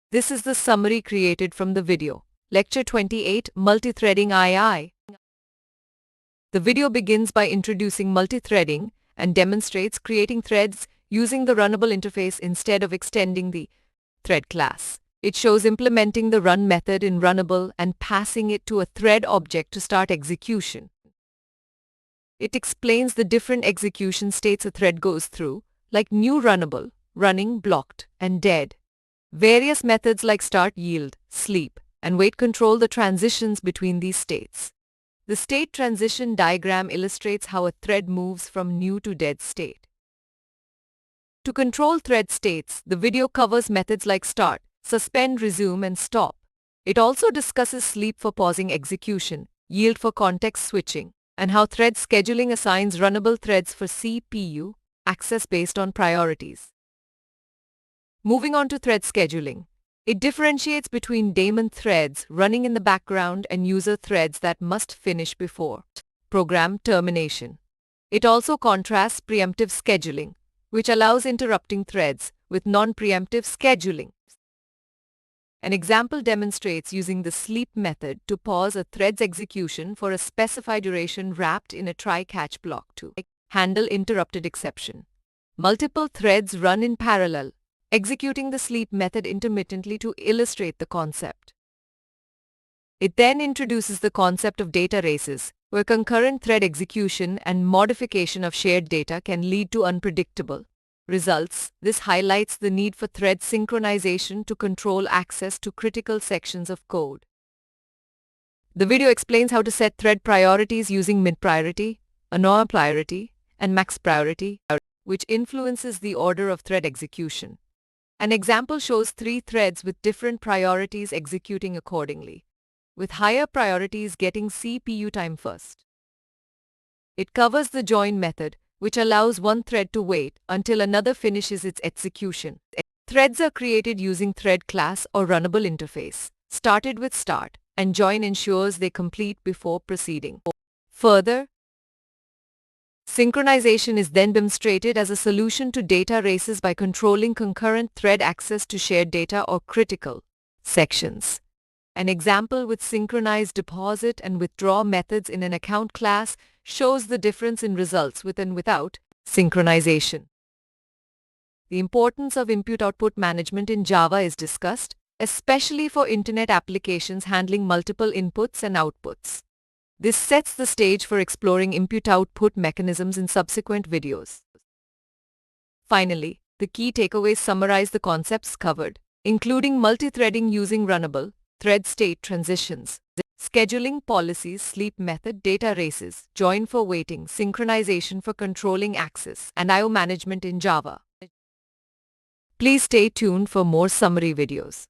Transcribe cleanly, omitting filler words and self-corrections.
This is the summary created from the video. Lecture 28, Multithreading-II. The video begins by introducing multithreading and demonstrates creating threads using the runnable interface instead of extending the thread class. It shows implementing the run method in runnable and passing it to a thread object to start execution. It explains the different execution states a thread goes through, like new runnable, running, blocked, and dead. Various methods like start, yield, sleep, and wait control the transitions between these states. The state transition diagram illustrates how a thread moves from new to dead state. To control thread states, the video covers methods like start, suspend, resume, and stop. It also discusses sleep for pausing execution, yield for context switching, and how thread scheduling assigns runnable threads for CPU access based on priorities. Moving on to thread scheduling. It differentiates between daemon threads running in the background and user threads that must finish before program termination. It also contrasts preemptive scheduling, which allows interrupting threads, with non-preemptive scheduling. An example demonstrates using the sleep method to pause a thread's execution for a specified duration wrapped in a try-catch block to handle interrupted exception. Multiple threads run in parallel, executing the sleep method intermittently to illustrate the concept. It then introduces the concept of data races, where concurrent thread execution and modification of shared data can lead to unpredictable results. This highlights the need for thread synchronization to control access to critical sections of code. The video explains how to set thread priorities using min-priority, annoy priority, and max priority, which influences the order of thread execution. An example shows 3 threads with different priorities executing accordingly, with higher priorities getting CPU time first. It covers the join method, which allows one thread to wait until another finishes its execution. Threads are created using thread class or runnable interface, started with start, and join ensures they complete before proceeding. Further, synchronization is then demonstrated as a solution to data races by controlling concurrent thread access to shared data or critical sections. An example with synchronized deposit and withdraw methods in an account class shows the difference in results with and without synchronization. The importance of input-output management in Java is discussed, especially for Internet applications handling multiple inputs and outputs. This sets the stage for exploring input-output mechanisms in subsequent videos. Finally, the key takeaways summarize the concepts covered, including multithreading using runnable thread state transitions, scheduling policies, sleep method, data races, join for waiting, synchronization for controlling access, and I/O management in Java. Please stay tuned for more summary videos.